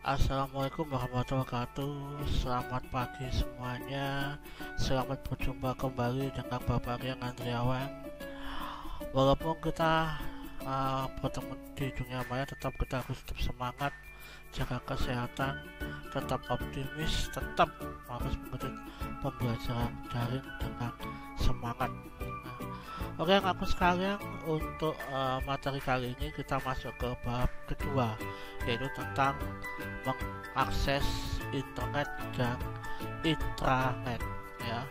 Assalamualaikum warahmatullahi wabarakatuh. Selamat pagi semuanya. Selamat berjumpa kembali dengan Bapak Rian Andriawan. Walaupun kita bertemu di dunia maya, tetap kita harus tetap semangat, jaga kesehatan, tetap optimis, tetap harus mengikuti pembelajaran daring dengan semangat. Oke, aku sekalian untuk materi kali ini kita masuk ke bab kedua, yaitu tentang mengakses internet dan intranet. Ya,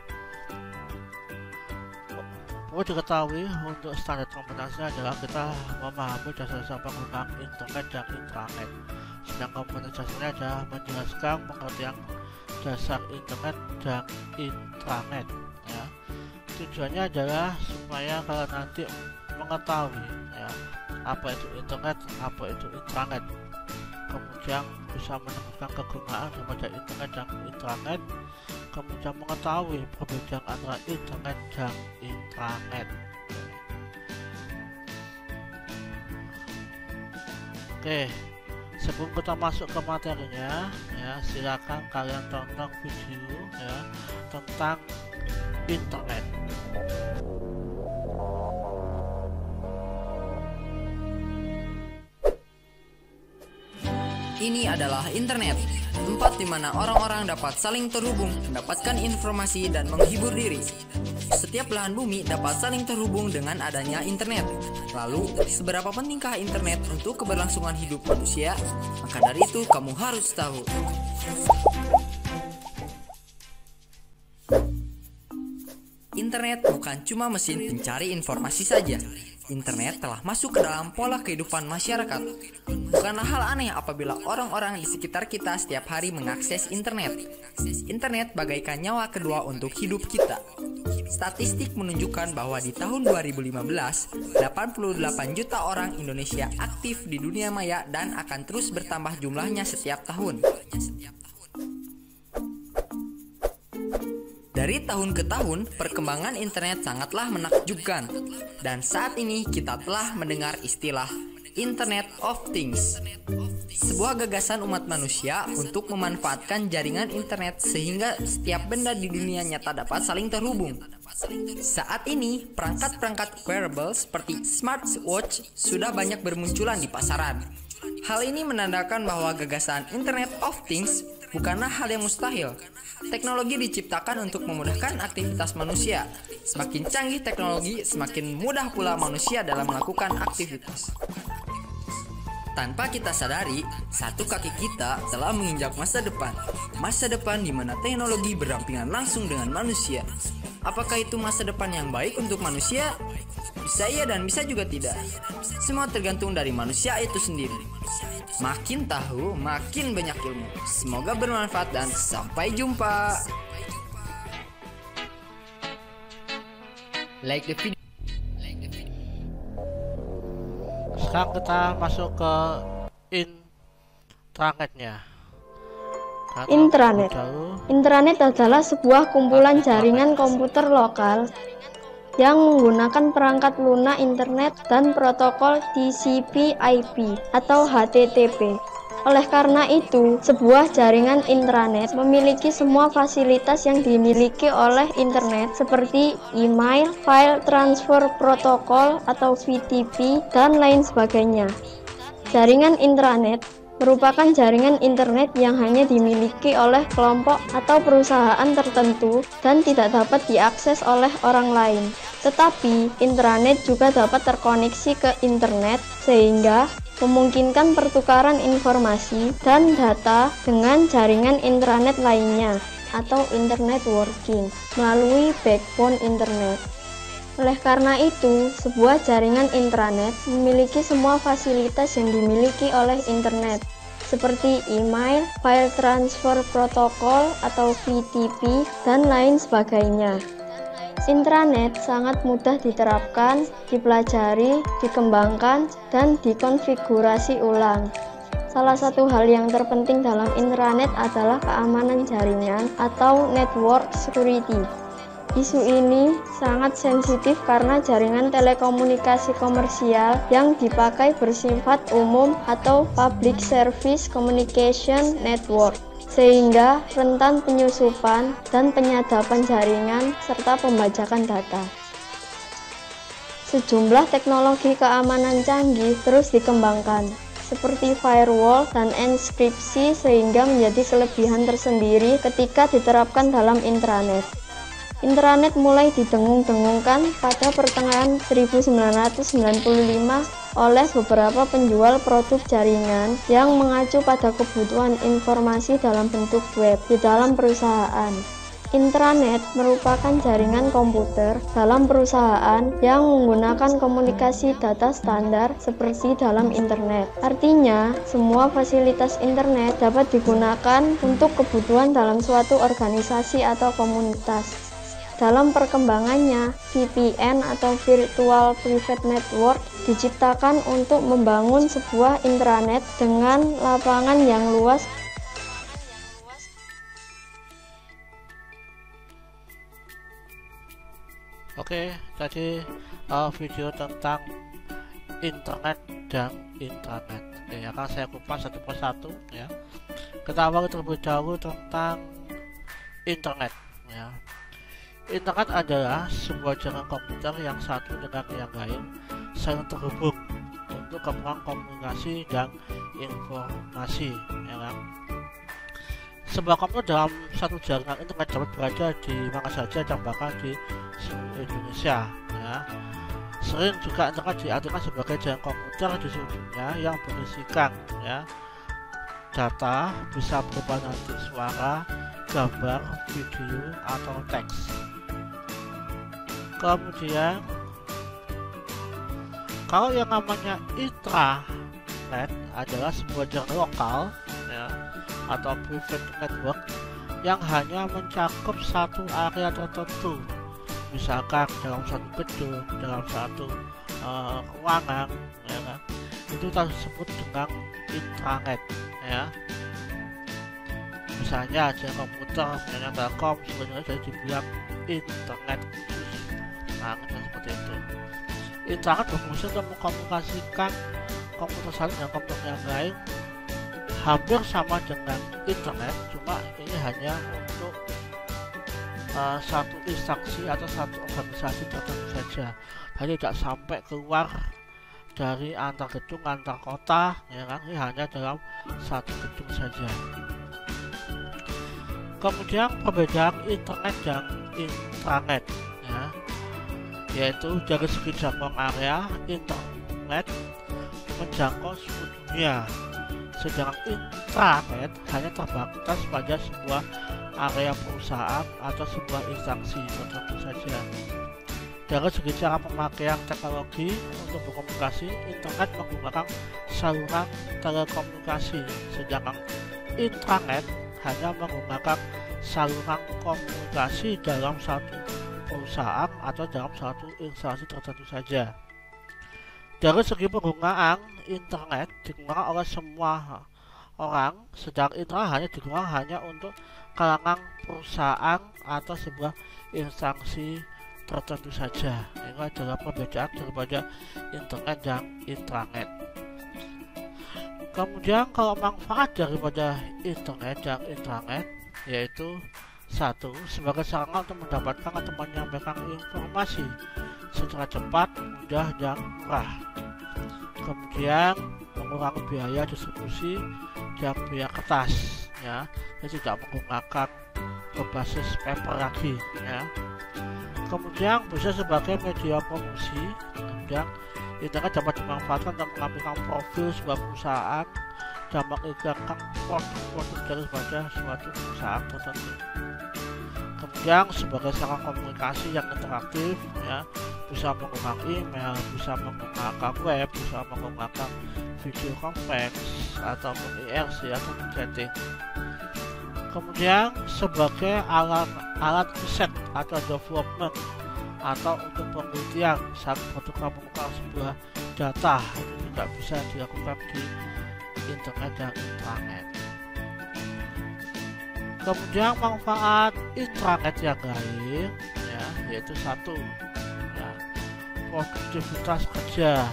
perlu diketahui untuk standar kompetensinya adalah kita memahami dasar-dasar penggunaan internet dan intranet. Sedang kompetensinya adalah menjelaskan pengertian dasar internet dan intranet. Ya, tujuannya adalah supaya kalian nanti mengetahui ya, apa itu internet, apa itu intranet, kemudian bisa menemukan kegunaan daripada internet dan intranet, kemudian mengetahui perbedaan antara internet dan intranet. Oke, sebelum kita masuk ke materinya ya, silakan kalian tonton video ya tentang internet. Ini adalah internet, tempat di mana orang-orang dapat saling terhubung, mendapatkan informasi dan menghibur diri. Setiap belahan bumi dapat saling terhubung dengan adanya internet. Lalu, seberapa pentingkah internet untuk keberlangsungan hidup manusia? Maka dari itu, kamu harus tahu. Internet bukan cuma mesin pencari informasi saja. Internet telah masuk ke dalam pola kehidupan masyarakat. Bukanlah hal aneh apabila orang-orang di sekitar kita setiap hari mengakses internet. Internet bagaikan nyawa kedua untuk hidup kita. Statistik menunjukkan bahwa di tahun 2015, 88 juta orang Indonesia aktif di dunia maya dan akan terus bertambah jumlahnya setiap tahun. Dari tahun ke tahun, perkembangan internet sangatlah menakjubkan. Dan saat ini kita telah mendengar istilah Internet of Things. Sebuah gagasan umat manusia untuk memanfaatkan jaringan internet sehingga setiap benda di dunia nyata dapat saling terhubung. Saat ini, perangkat-perangkat wearable seperti smartwatch sudah banyak bermunculan di pasaran. Hal ini menandakan bahwa gagasan Internet of Things bukanlah hal yang mustahil. Teknologi diciptakan untuk memudahkan aktivitas manusia. Semakin canggih teknologi, semakin mudah pula manusia dalam melakukan aktivitas. Tanpa kita sadari, satu kaki kita telah menginjak masa depan. Masa depan di mana teknologi berdampingan langsung dengan manusia. Apakah itu masa depan yang baik untuk manusia? Bisa iya dan bisa juga tidak. Semua tergantung dari manusia itu sendiri. Makin tahu, makin banyak ilmu. Semoga bermanfaat dan sampai jumpa. Like the video. Sekarang kita masuk ke intranetnya. Intranet adalah sebuah kumpulan jaringan komputer lokal yang menggunakan perangkat lunak internet dan protokol TCP/IP atau HTTP. Oleh karena itu, sebuah jaringan intranet memiliki semua fasilitas yang dimiliki oleh internet seperti email, file transfer protokol atau VTP, dan lain sebagainya. Jaringan intranet merupakan jaringan internet yang hanya dimiliki oleh kelompok atau perusahaan tertentu dan tidak dapat diakses oleh orang lain. Tetapi, intranet juga dapat terkoneksi ke internet sehingga memungkinkan pertukaran informasi dan data dengan jaringan intranet lainnya atau internet working melalui backbone internet. Oleh karena itu, sebuah jaringan intranet memiliki semua fasilitas yang dimiliki oleh internet, seperti email, file transfer protokol atau VTP, dan lain sebagainya. Intranet sangat mudah diterapkan, dipelajari, dikembangkan, dan dikonfigurasi ulang. Salah satu hal yang terpenting dalam intranet adalah keamanan jaringan atau network security. Isu ini sangat sensitif karena jaringan telekomunikasi komersial yang dipakai bersifat umum atau public service communication network, sehingga rentan penyusupan dan penyadapan jaringan serta pembajakan data. Sejumlah teknologi keamanan canggih terus dikembangkan, seperti firewall dan enkripsi, sehingga menjadi kelebihan tersendiri ketika diterapkan dalam intranet. Intranet mulai didengung-dengungkan pada pertengahan 1995 oleh beberapa penjual produk jaringan yang mengacu pada kebutuhan informasi dalam bentuk web di dalam perusahaan. Intranet merupakan jaringan komputer dalam perusahaan yang menggunakan komunikasi data standar seperti dalam internet. Artinya, semua fasilitas internet dapat digunakan untuk kebutuhan dalam suatu organisasi atau komunitas. Dalam perkembangannya, VPN atau Virtual Private Network diciptakan untuk membangun sebuah intranet dengan lapangan yang luas. Oke, tadi video tentang internet dan intranet. Oke, akan saya kupas satu persatu ya. Kita awali terlebih dahulu tentang internet ya. Internet adalah sebuah jaringan komputer yang satu dengan yang lain saling terhubung untuk keperluan komunikasi dan informasi ya kan? Sebuah komputer dalam satu jaringan internet dapat berada di mana saja dan bahkan di seluruh Indonesia ya. Sering juga internet diartikan sebagai jaringan komputer di seluruh dunia yang berisikan ya data, bisa berupa nanti suara, gambar, video, atau teks. Kemudian kalau yang namanya intranet adalah sebuah jaringan lokal ya, atau private network yang hanya mencakup satu area tertentu, misalkan dalam satu gedung, dalam satu ruangan ya kan? Itu kita sebut dengan intranet ya. Misalnya jaringan komputer, misalnya Telkom sebenarnya jadi dibilang internet khusus. Nah, seperti itu. Intranet berfungsi untuk mengkomunikasikan komputer satu dengan komputer yang lain, hampir sama dengan internet, cuma ini hanya untuk satu instansi atau satu organisasi tertentu saja. Jadi tidak sampai keluar dari antar gedung, antar kota, ya kan? Ini hanya dalam satu gedung saja. Kemudian perbedaan internet dan intranet ya, yaitu dari segi jangkauan area, internet menjangkau seluruh dunia, sedangkan intranet hanya terbatas pada sebuah area perusahaan atau sebuah instansi tertentu saja. Dari segi cara pemakaian teknologi untuk berkomunikasi, internet menggunakan saluran telekomunikasi, sedangkan intranet hanya menggunakan saluran komunikasi dalam satu perusahaan atau dalam satu instansi tertentu saja. Dari segi penggunaan, internet digunakan oleh semua orang, sedangkan internet hanya digunakan hanya untuk kalangan perusahaan atau sebuah instansi tertentu saja. Ini adalah perbedaan daripada internet dan intranet. Kemudian kalau manfaat daripada internet dan intranet, yaitu satu, sebagai sarana untuk mendapatkan atau menyampaikan informasi secara cepat, mudah, dan murah. Kemudian mengurangi biaya distribusi dan biaya kertas ya, jadi tidak menggunakan berbasis paper lagi ya. Kemudian bisa sebagai media promosi. Kemudian internet dapat dimanfaatkan untuk mengambilkan profil sebuah perusahaan dan mengiklankan produk-produk daripada suatu perusahaan tertentu. Kemudian sebagai sarana komunikasi yang interaktif ya, bisa menggunakan email, bisa menggunakan web, bisa menggunakan video conference ataupun IRC atau chatting. Kemudian sebagai alat riset atau development atau untuk penelitian saat produk menggunakan sebuah data, itu juga bisa dilakukan di internet dan intranet. Kemudian manfaat intranet yang lain ya, yaitu satu, ya, produktivitas kerja.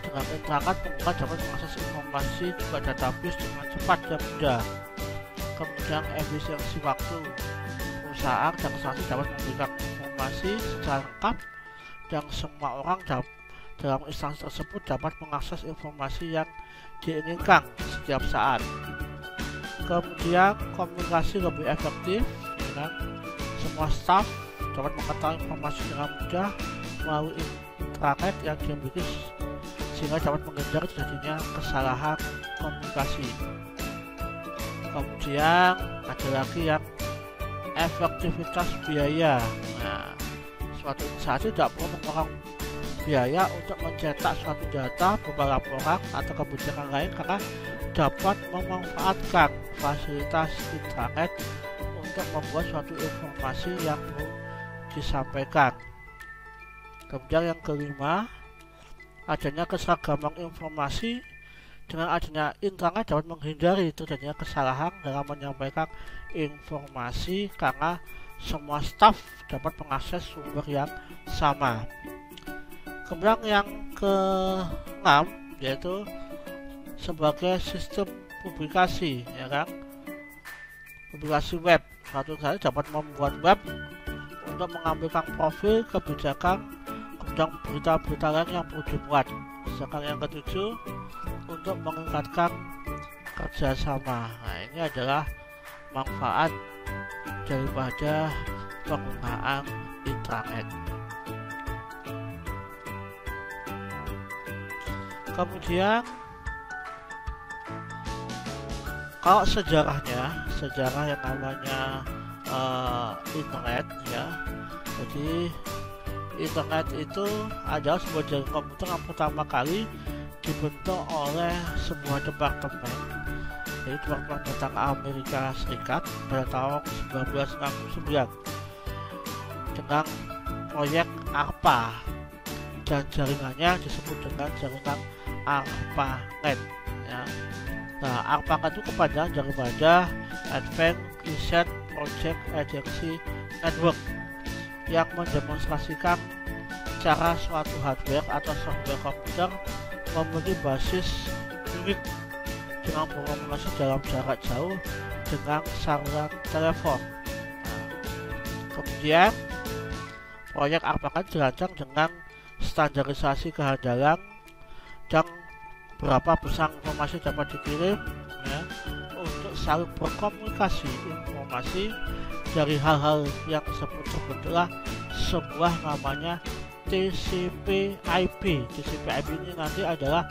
Dengan internet, pengguna dapat mengakses informasi juga database dengan cepat dan mudah. Kemudian efisiensi waktu, perusahaan dan instansi dapat memberikan informasi secara lengkap dan semua orang dalam instansi tersebut dapat mengakses informasi yang diinginkan setiap saat. Kemudian komunikasi lebih efektif, dengan semua staf dapat mengetahui informasi dengan mudah melalui internet yang dimiliki, sehingga dapat menghindari terjadinya kesalahan komunikasi. Kemudian ada lagi yang efektivitas biaya. Nah, suatu instansi tidak perlu mengeluarkan biaya untuk mencetak suatu data berupa laporan atau kebijakan lain karena dapat memanfaatkan fasilitas internet untuk membuat suatu informasi yang perlu disampaikan. Kemudian yang kelima, adanya keseragaman informasi. Dengan adanya internet dapat menghindari terjadinya kesalahan dalam menyampaikan informasi karena semua staf dapat mengakses sumber yang sama. Kemudian yang keenam, yaitu sebagai sistem publikasi, ya kan, publikasi web. Suatu instansi dapat membuat web untuk mengambilkan profil kebijakan, kemudian berita-berita lain yang perlu dimuat. Sedangkan yang ketujuh, untuk meningkatkan kerjasama. Nah, ini adalah manfaat daripada penggunaan internet. Kemudian kalau sejarah yang namanya internet, ya, jadi internet itu adalah sebuah jaringan komputer yang pertama kali dibentuk oleh sebuah departemen, yaitu Departemen Data Amerika Serikat pada tahun 1969 dengan proyek ARPA, dan jaringannya disebut dengan jaringan ARPANET, ya. Nah, ARPANET itu kepanjangan daripada Advanced Research Project Agency Network, yang mendemonstrasikan cara suatu hardware atau software komputer memiliki basis unik dengan berkomunikasi dalam jarak jauh dengan saluran telepon. Nah, kemudian proyek ARPANET dirancang dengan standarisasi kehandalan dan berapa besar informasi dapat dikirim, ya, untuk saling berkomunikasi informasi dari hal-hal yang terbentuklah sebuah namanya TCP/IP. TCP/IP ini nanti adalah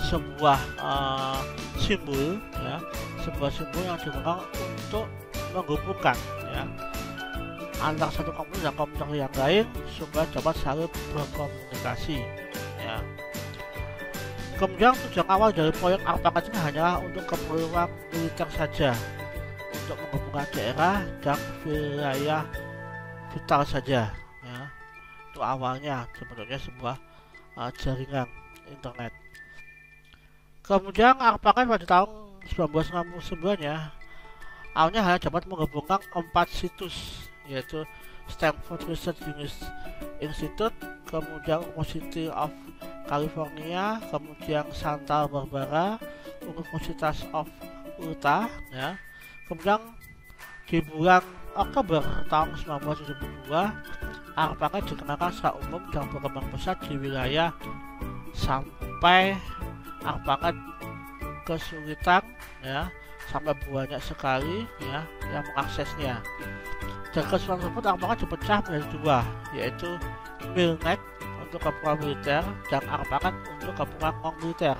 sebuah simbol, ya, sebuah simbol yang digunakan untuk menghubungkan, ya, antara satu komputer dan komputer yang lain supaya dapat saling berkomunikasi, ya. Kemudian tujuan awal dari proyek ARPANET ini hanyalah untuk keperluan militer saja, untuk menghubungkan daerah dan wilayah vital saja, ya. Itu awalnya sebenarnya sebuah jaringan internet. Kemudian ARPANET pada tahun 1969, ya, awalnya hanya dapat menghubungkan 4 situs, yaitu Stanford Research Institute, kemudian University of California, kemudian Santa Barbara, Universitas of Utah, ya. Kemudian di bulan Oktober tahun 1972, ARPANET dikenalkan secara umum dan berkembang pesat di wilayah sampai ARPANET kesulitan, ya, sampai banyak sekali, ya, yang mengaksesnya. Dan kesulitan tersebut ARPANET dipecah menjadi dua, yaitu MILNET untuk keperluan militer dan ARPANET untuk keperluan non-militer.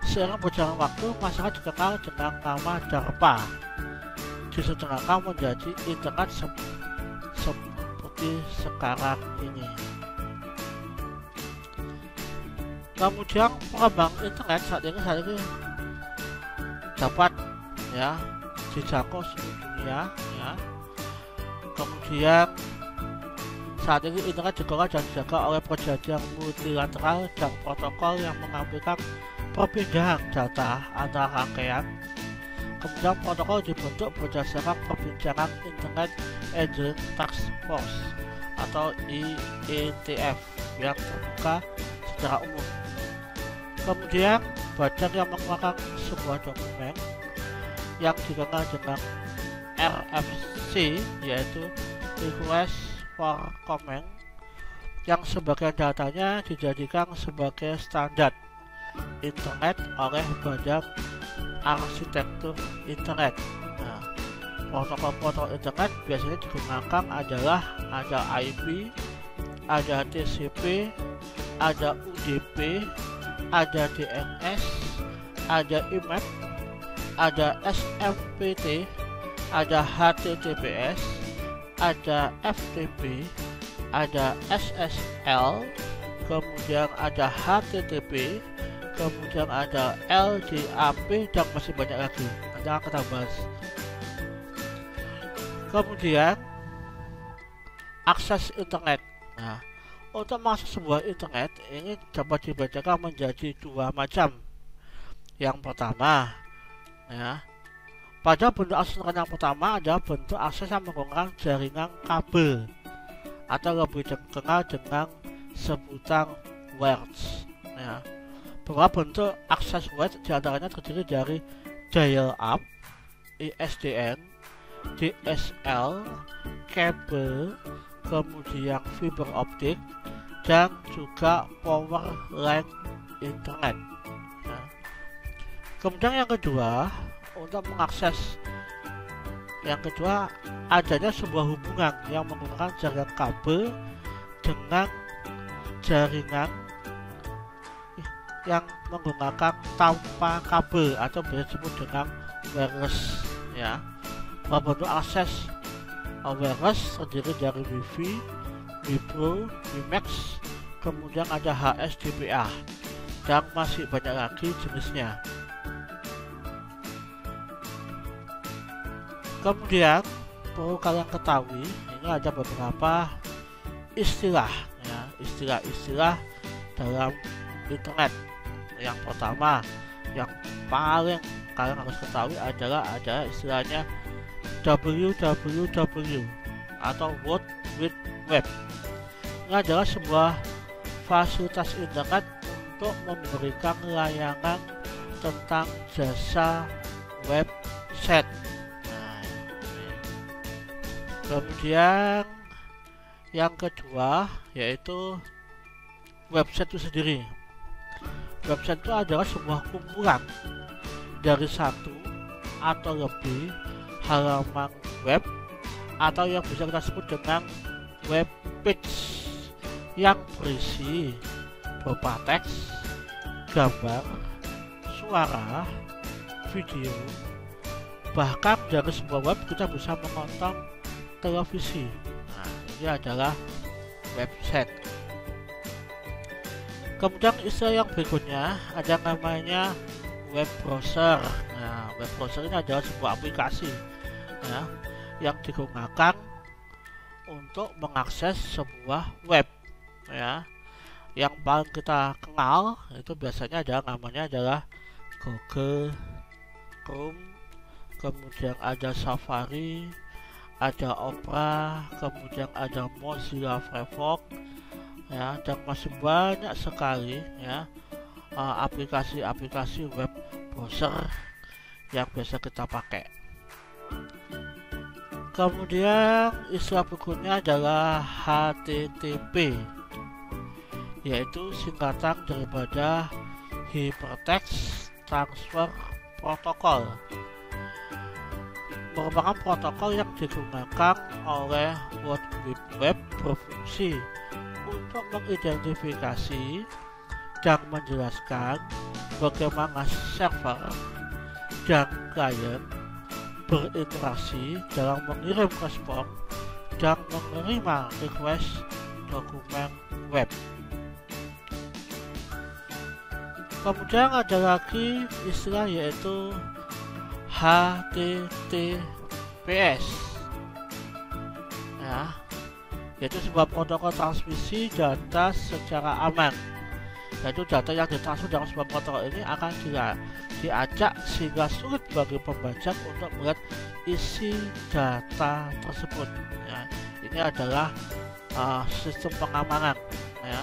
Seiring berjalan waktu, masyarakat dikenal dengan nama DARPA, disederhanakan menjadi internet seperti sekarang ini. Kemudian pengembangan internet saat ini dapat, ya, dijangkau seluruh dunia, ya. Kemudian saat ini internet dikelola dan dijaga oleh perjanjian multilateral dan protokol yang mengamalkan perpindahan data antara rangkaian. Kemudian protokol dibentuk berdasarkan perbincangan Internet Engineering Task Force atau IETF yang terbuka secara umum. Kemudian badan yang mengeluarkan sebuah dokumen yang dikenal dengan RFC, yaitu Request for Comment, yang sebagian datanya dijadikan sebagai standar internet oleh Badan Arsitektur Internet. Nah, protokol-protokol internet biasanya digunakan adalah ada IP, ada TCP, ada UDP, ada DNS, ada IMAP, ada SMPT, ada HTTPS, ada FTP, ada SSL, kemudian ada HTTP, kemudian ada LDAP, dan masih banyak lagi. Nanti akan kita bahas. Kemudian akses internet. Nah, untuk mengakses sebuah internet ini dapat dibedakan menjadi dua macam. Yang pertama, ya, pada bentuk akses internet yang pertama adalah bentuk akses yang menggunakan jaringan kabel atau lebih dikenal dengan sebutan WIRES. Ya, beberapa bentuk akses WIRES diantaranya terdiri dari dial-up, ISDN, DSL, kabel, kemudian fiber optik, dan juga power line internet. Nah, kemudian yang kedua, untuk mengakses yang kedua adanya sebuah hubungan yang menggunakan jaringan kabel dengan jaringan yang menggunakan tanpa kabel atau biasa disebut dengan wireless. Ya, bentuk akses wireless terdiri dari Wi-Fi, Wi-Pro, Wi-Max, kemudian ada HSDPA, dan masih banyak lagi jenisnya. Kemudian perlu kalian ketahui, ini ada beberapa istilah, ya, istilah-istilah dalam internet. Yang pertama, yang paling kalian harus ketahui adalah ada istilahnya WWW atau World Wide Web. Ini adalah sebuah fasilitas internet untuk memberikan layanan tentang jasa website. Nah, kemudian yang kedua yaitu website itu sendiri. Website itu adalah sebuah kumpulan dari satu atau lebih halaman web atau yang bisa kita sebut dengan web page yang berisi berupa teks, gambar, suara, video. Bahkan dari sebuah web kita bisa menonton televisi. Nah, ini adalah website. Kemudian istilah yang berikutnya ada namanya web browser. Nah, web browser ini adalah sebuah aplikasi, ya, yang digunakan untuk mengakses sebuah web, ya. Yang paling kita kenal itu biasanya namanya adalah Google Chrome, kemudian ada Safari, ada Opera, kemudian ada Mozilla Firefox, ya, dan masih banyak sekali, ya, aplikasi-aplikasi web browser yang biasa kita pakai. Kemudian istilah berikutnya adalah HTTP, yaitu singkatan daripada Hypertext Transfer Protocol. Merupakan protokol yang digunakan oleh World Wide Web berfungsi untuk mengidentifikasi dan menjelaskan bagaimana server dan klien berinteraksi dalam mengirim respon dan menerima request dokumen web. Kemudian ada lagi istilah yaitu HTTPS, ya, yaitu sebuah protokol transmisi data secara aman. Yaitu data yang ditransfer dalam sebuah protokol ini akan diacak sehingga sulit bagi pembajak untuk melihat isi data tersebut. Ya, ini adalah sistem pengamanan ya,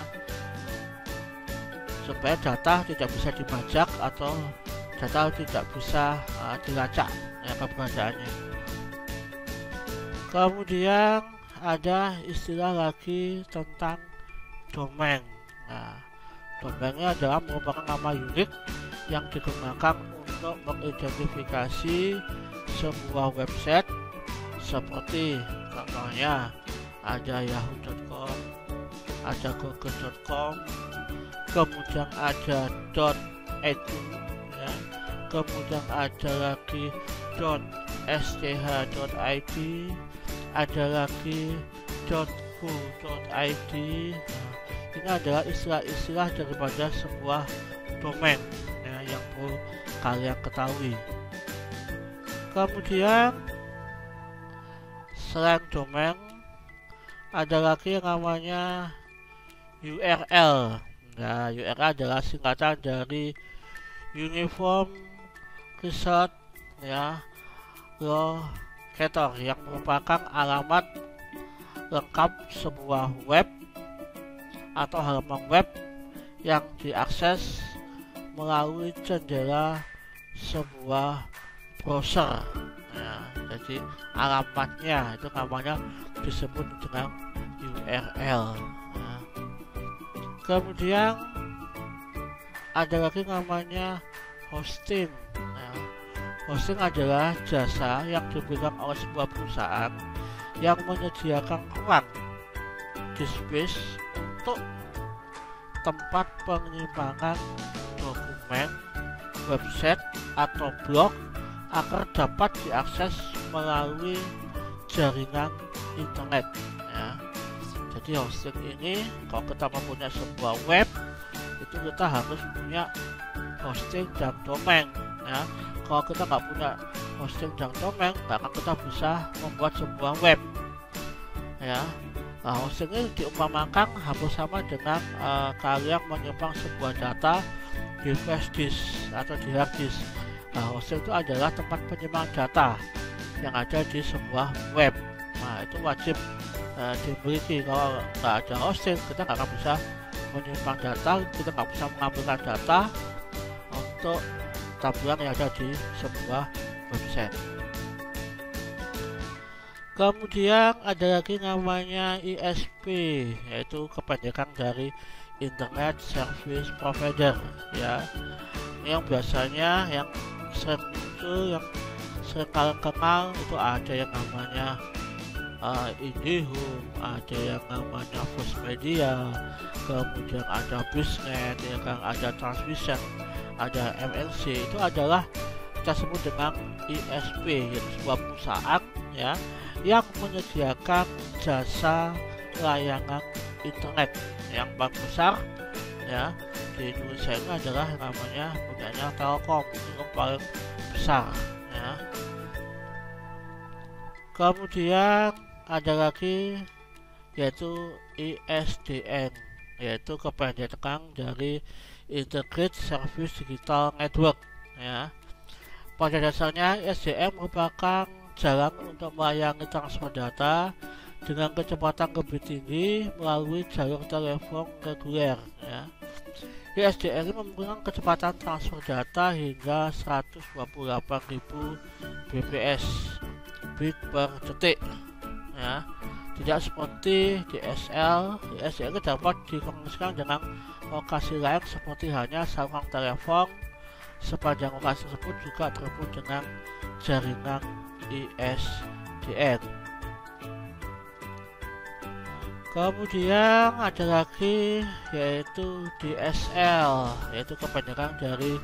supaya data tidak bisa dibajak atau data tidak bisa dilacak ya keberadaannya. Kemudian ada istilah lagi tentang domain. Nah, domainnya adalah merupakan nama unik yang digunakan untuk mengidentifikasi sebuah website seperti contohnya ada yahoo.com, ada google.com, kemudian ada .edu ya, kemudian ada lagi .sch.id, ada lagi .go.id. Ini adalah istilah-istilah daripada sebuah domain ya, yang perlu kalian ketahui. Kemudian selain domain ada lagi yang namanya URL. Nah, URL adalah singkatan dari Uniform Result ya Locator, yang merupakan alamat lengkap sebuah web atau halaman web yang diakses melalui jendela sebuah browser ya. Jadi alamatnya itu namanya disebut dengan URL ya. Kemudian ada lagi namanya hosting ya. Hosting adalah jasa yang diberikan oleh sebuah perusahaan yang menyediakan ruang space untuk tempat penyimpanan dokumen, website atau blog agar dapat diakses melalui jaringan internet ya. Jadi hosting ini, kalau kita mempunyai sebuah web itu kita harus punya hosting dan domain ya. Kalau kita nggak punya hosting dan domain, maka kita bisa membuat sebuah web ya. Nah, hosting ini diumpamakan hampir sama dengan kalian menyimpan sebuah data di flash disk atau di hard disk. Nah, hosting itu adalah tempat penyimpanan data yang ada di sebuah web. Nah, itu wajib dimiliki. Kalau nggak ada hosting, kita nggak akan bisa menyimpan data, kita nggak bisa mengambilkan data untuk tampilan yang ada di sebuah website. Kemudian ada lagi namanya ISP, yaitu kependekan dari Internet Service Provider ya, yang biasanya yang sering muncul, yang sering kalian kenal itu ada yang namanya IndiHome, ada yang namanya First Media, kemudian ada Biznet, ya kan, ada Transvision, ada MNC. Itu adalah kita sebut dengan ISP, yaitu sebuah perusahaan ya yang menyediakan jasa layanan internet yang paling besar ya di Indonesia ini adalah yang namanya punyanya Telkom, itu yang paling besar ya. Kemudian ada lagi yaitu ISDN, yaitu kependekan dari Integrated Service Digital Network ya. Pada dasarnya ISDN merupakan jalan untuk melayani transfer data dengan kecepatan lebih tinggi melalui jalur telepon reguler ya. ISDN ini memberikan kecepatan transfer data hingga 128.000 bps bit per detik ya. Tidak seperti DSL, ISDN dapat dikomunikasikan dengan lokasi lain seperti hanya saluran telepon. Sepanjang lokasi tersebut juga terhubung dengan jaringan ISDN. Kemudian ada lagi yaitu DSL, yaitu kependekan dari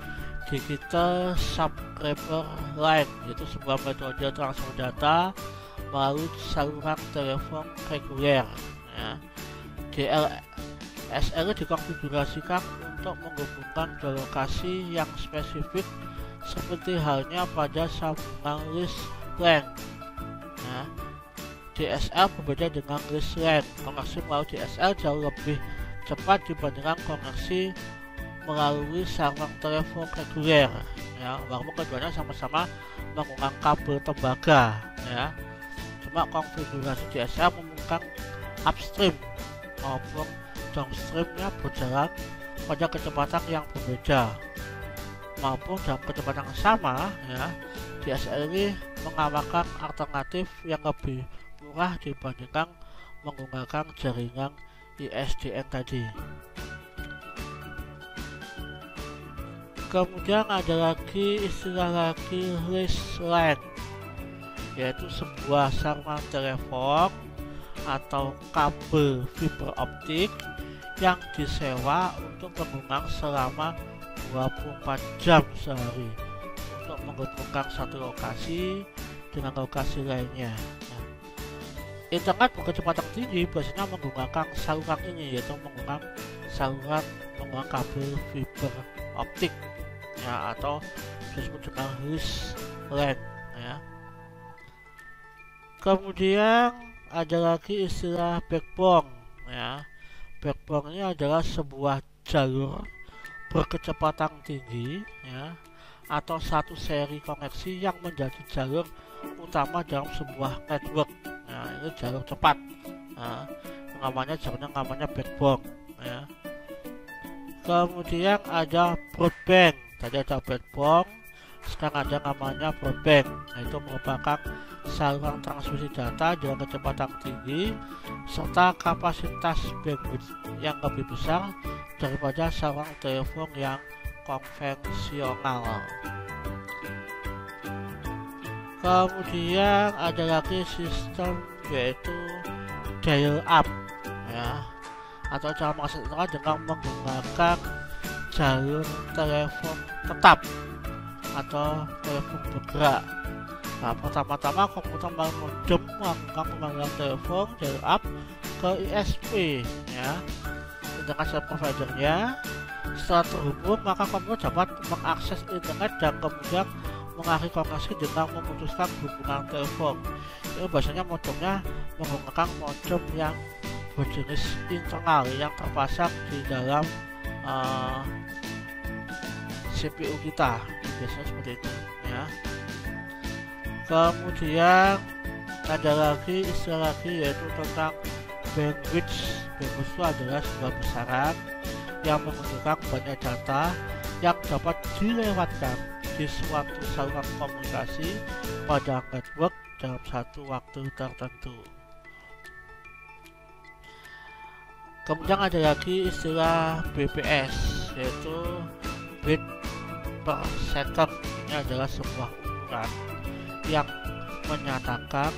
Digital Subscriber Line, yaitu sebuah metode transfer data melalui saluran telepon reguler ya. DSL dikonfigurasikan untuk menghubungkan dua lokasi yang spesifik seperti halnya pada sambungan list LAN ya. DSL berbeda dengan list LAN. Koneksi melalui DSL jauh lebih cepat dibandingkan koneksi melalui saluran telepon reguler ya, walaupun keduanya sama-sama menggunakan kabel tembaga ya. Cuma konfigurasi DSL memungkinkan upstream maupun downstreamnya berjalan pada kecepatan yang berbeda maupun dalam kecepatan yang sama ya. DSL ini menawarkan alternatif yang lebih murah dibandingkan menggunakan jaringan ISDN tadi. Kemudian ada lagi istilah lagi leased line, yaitu sebuah sambungan telepon atau kabel fiber optik yang disewa untuk penggunaan selama 24 jam sehari untuk menghubungkan satu lokasi dengan lokasi lainnya. Nah, internet berkecepatan tinggi biasanya menggunakan saluran ini, yaitu menggunakan kabel fiber optik ya, atau disebut dengan leased line ya. Kemudian ada lagi istilah backbone ya. Backbone ini adalah sebuah jalur berkecepatan tinggi ya, atau satu seri koneksi yang menjadi jalur utama dalam sebuah network. Nah, ini jalur cepat. Nah, namanya backbone ya. Kemudian ada broadband. Tadi ada backbone, sekarang ada namanya broadband. Nah, itu merupakan saluran transmisi data dengan kecepatan tinggi serta kapasitas bandwidth yang lebih besar daripada saluran telepon yang konvensional. Kemudian ada lagi sistem yaitu dial up ya, atau cara mengakses internet dengan menggunakan jalur telepon tetap atau telepon bergerak. Nah, pertama-tama komputer modem melakukan pemanggilan telepon dial up ke ISP ya, internet service providernya. Setelah terhubung, maka komputer dapat mengakses internet dan kemudian mengakhiri koneksi dengan memutuskan hubungan telepon. Ini biasanya modemnya menggunakan modem yang berjenis internal yang terpasang di dalam CPU kita, biasanya seperti itu ya. Kemudian ada lagi istilah lagi yaitu tentang bandwidth. Bandwidth itu adalah sebuah besaran yang menunjukkan banyak data yang dapat dilewatkan di suatu saluran komunikasi pada network dalam satu waktu tertentu. Kemudian ada lagi istilah BPS, yaitu bit per second. Ini adalah sebuah ukuran yang menyatakan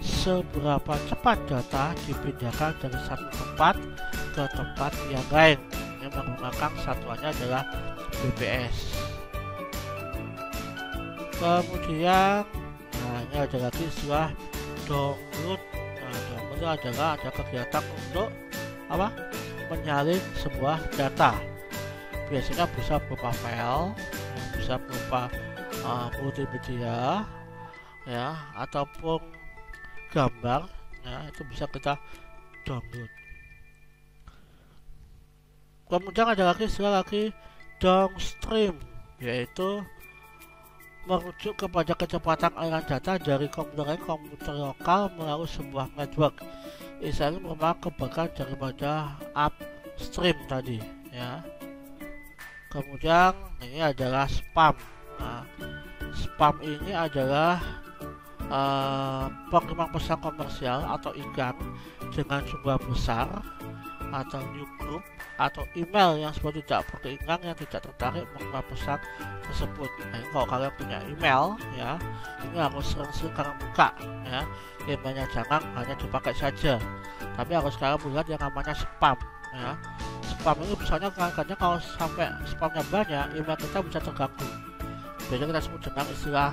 seberapa cepat data dipindahkan dari satu tempat ke tempat yang lain. Ini menggunakan satuannya adalah BPS. Kemudian ini ada lagi istilah download. Download adalah ada kegiatan untuk menyalin sebuah data. Biasanya bisa berupa file, bisa berupa multimedia ya, ataupun gambar ya, itu bisa kita download. Kemudian ada lagi istilah lagi downstream, yaitu merujuk kepada kecepatan aliran data dari komputer lokal melalui sebuah network. Ini merupakan kebalikan daripada upstream tadi ya. Kemudian ini adalah spam. Nah, spam ini adalah pengiriman pesan komersial atau iklan dengan jumlah besar atau newsgroup atau email yang seperti tidak berkeinginan yang tidak tertarik menerima pesan tersebut. Nah, kalau kalian punya email ya, ini harus sering-sering buka ya. Emailnya jangan hanya dipakai saja, tapi harus kalian melihat yang namanya spam ya. Spam ini misalnya kadang-kadang kalau sampai spamnya banyak, email kita bisa terganggu. Biasanya kita sebut dengan istilah,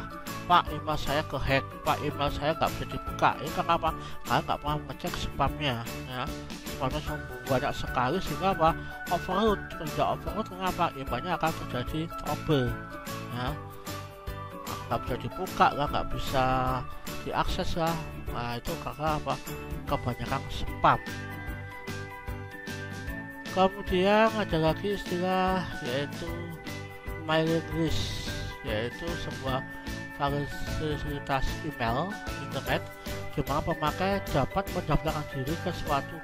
Pak, email saya kehack, Pak, email saya nggak bisa dibuka. Ini kenapa? Kalian nggak pernah ngecek spamnya ya. Spamnya banyak sekali sehingga overload. Tidak overload, kenapa? Emailnya akan terjadi trouble ya. Nggak bisa dibuka lah, nggak bisa diakses lah. Nah, itu karena kebanyakan spam. Kemudian ada lagi istilah yaitu mailing list, yaitu sebuah fasilitas email internet di mana pemakai dapat mendaftarkan diri ke suatu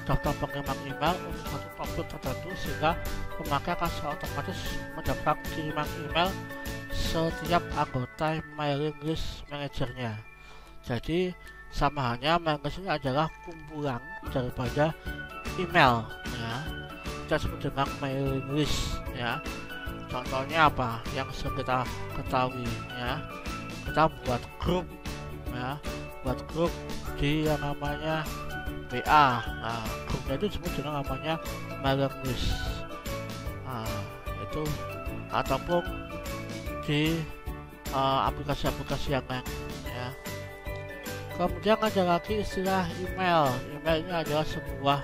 daftar pengirim email untuk satu topik tertentu, sehingga pemakai akan secara otomatis mendapatkan kiriman email setiap anggota mailing list manajernya. Jadi sama halnya mailing list ini adalah kumpulan daripada email, ya, kita sebut dengan mailing list, ya. Contohnya apa yang sering kita ketahui, ya, kita buat grup, ya, buat grup di yang namanya WA. Nah, grupnya itu disebut dengan namanya mailing list. Nah, itu ataupun di aplikasi-aplikasi yang lain, ya. Kemudian ada lagi istilah email. Email ini adalah sebuah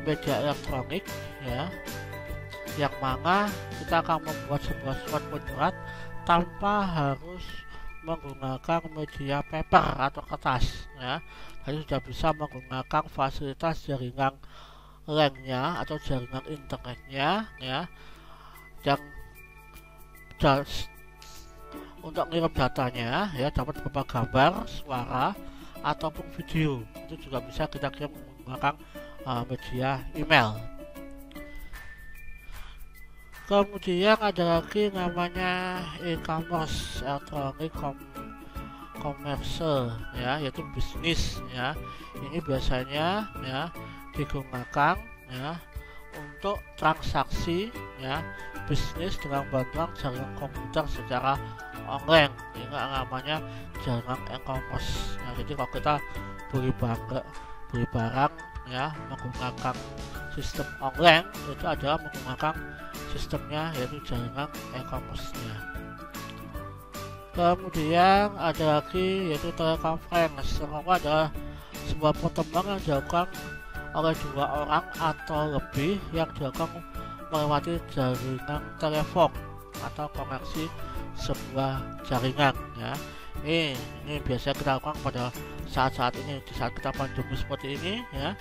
media elektronik, ya, yang mana kita akan membuat sebuah surat menyurat tanpa harus menggunakan media paper atau kertas, ya. Jadi sudah bisa menggunakan fasilitas jaringan LAN-nya atau jaringan internetnya, ya, yang untuk ngirim datanya, ya, dapat berupa gambar, suara ataupun video. Itu juga bisa kita kirim menggunakan media email. Kemudian ada lagi namanya e-commerce, elektronik komersial, ya, yaitu bisnis, ya. Ini biasanya, ya, digunakan, ya, untuk transaksi, ya, bisnis dengan bantuan jaringan komputer secara online. Ini namanya jaringan e-commerce. Nah, jadi kalau kita beli barang, ya, menggunakan sistem online, itu adalah menggunakan sistemnya, yaitu jaringan e-commerce-nya. Kemudian ada lagi yaitu teleconference. Teleconference adalah sebuah pertemuan yang dilakukan oleh dua orang atau lebih yang dilakukan melewati jaringan telepon atau koneksi sebuah jaringan, ya. Ini biasanya kita lakukan pada saat-saat ini, di saat kita pandemi seperti ini, ya.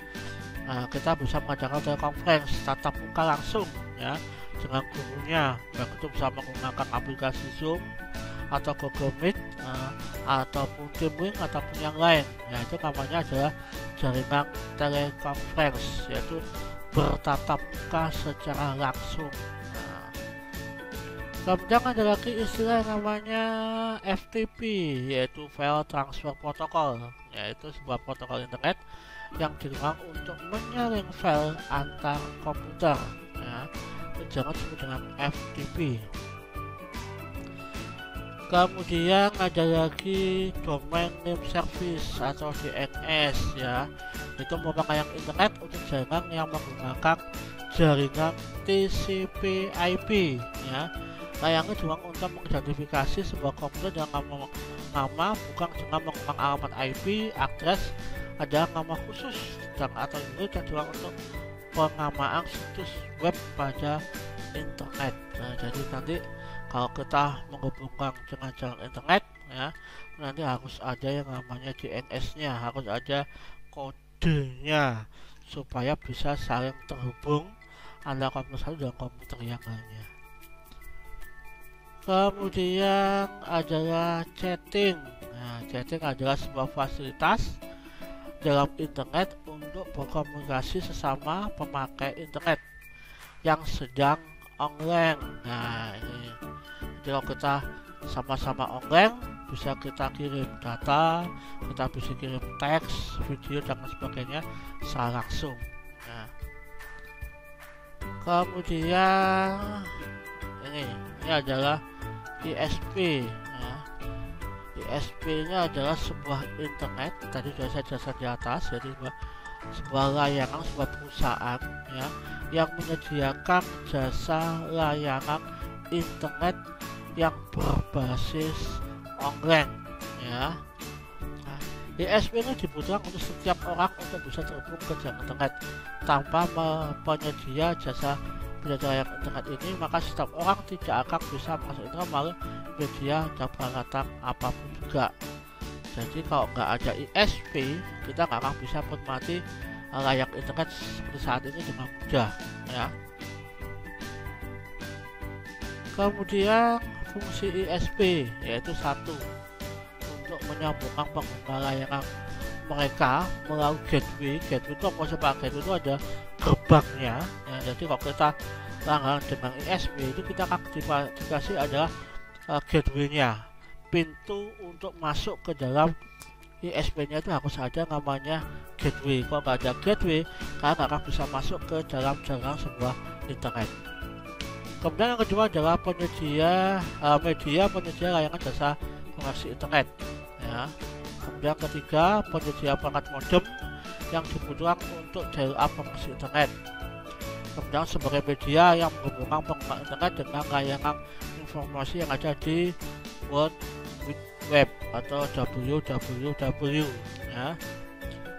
Nah, kita bisa mengadakan teleconference tatap muka langsung, ya, dengan gurunya, baik itu bisa menggunakan aplikasi Zoom atau Google Meet, ataupun Teamlink ataupun yang lain. Nah, itu namanya adalah jaringan teleconference, yaitu bertatap muka secara langsung. Nah, kemudian ada lagi istilah namanya FTP, yaitu File Transfer Protocol, yaitu sebuah protokol internet yang digunakan untuk menyaring file antar komputer, ya. Jangan disebut dengan FTP. Kemudian ada lagi Domain Name Service atau DNS, ya. Itu merupakan yang internet untuk jaringan yang menggunakan jaringan TCP/IP, ya. Layaknya juga untuk mengidentifikasi sebuah komputer dengan nama bukan dengan menggunakan alamat IP, address, ada nama khusus dan atau unit yang juga untuk pengamaan situs web pada internet. Nah, jadi nanti kalau kita menghubungkan dengan jaringan internet, ya, nanti harus ada yang namanya DNS-nya, harus ada kodenya supaya bisa saling terhubung antara komputer satu dengan komputer yang lainnya. Kemudian adalah chatting. Nah, chatting adalah sebuah fasilitas dalam internet untuk berkomunikasi sesama pemakai internet yang sedang online. Nah, ini jadi kalau kita sama-sama online, bisa kita kirim data, kita bisa kirim teks, video dan sebagainya secara langsung. Nah, kemudian ini adalah ISP. Nah, ISP ini adalah sebuah internet, tadi sudah saya jelaskan di atas, jadi sebuah layanan, sebuah perusahaan, ya, yang menyediakan jasa layanan internet yang berbasis online, ya. Nah, ISP ini dibutuhkan untuk setiap orang untuk bisa terhubung ke jaringan internet. Tanpa penyedia jasa penyedia internet ini, maka setiap orang tidak akan bisa masuk internet melalui media dan peralatan apapun juga. Jadi kalau nggak ada ISP, kita nggak akan bisa menikmati layar internet seperti saat ini dengan mudah, ya. Kemudian fungsi ISP yaitu satu, untuk menyambungkan pengguna layanan mereka melalui gateway. Gateway itu apa sih Pak? Gateway itu ada gerbangnya ya, jadi kalau kita langganan dengan ISP itu kita dikasih adalah gateway-nya, pintu untuk masuk ke dalam ISP-nya itu harus ada namanya gateway. Kalau nggak ada gateway, kalian nggak akan bisa masuk ke dalam jaringan sebuah internet. Kemudian yang kedua adalah penyedia penyedia layanan jasa koneksi internet ya. Kemudian ketiga, penyedia perangkat modem yang dibutuhkan untuk dial-up koneksi internet. Kemudian sebagai media yang menghubungkan pengguna internet dengan layanan informasi yang ada di World Wide Web atau www ya.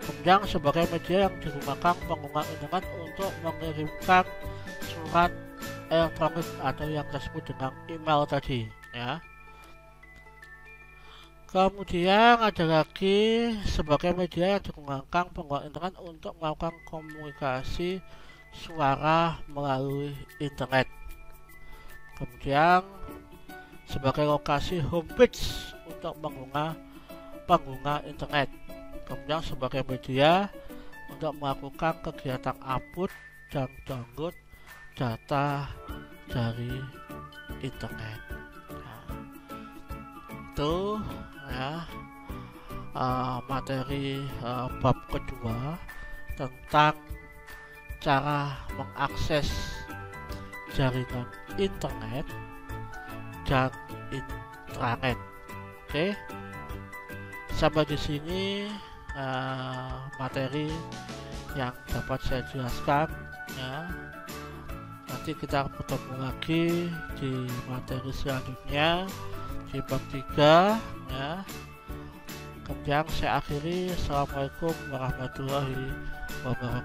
Kemudian sebagai media yang digunakan pengguna internet untuk mengirimkan surat elektronik atau yang disebut dengan email tadi ya. Kemudian ada lagi sebagai media yang digunakan pengguna internet untuk melakukan komunikasi suara melalui internet. Kemudian sebagai lokasi homepage untuk pengguna internet. Kemudian sebagai media untuk melakukan kegiatan upload dan download data dari internet. Nah, itu ya materi bab kedua tentang cara mengakses jaringan internet dan intranet. Oke, sampai di sini materi yang dapat saya jelaskan ya. Nanti kita bertemu lagi di materi selanjutnya di bab 3 ya. Kemudian saya akhiri, assalamualaikum warahmatullahi wabarakatuh.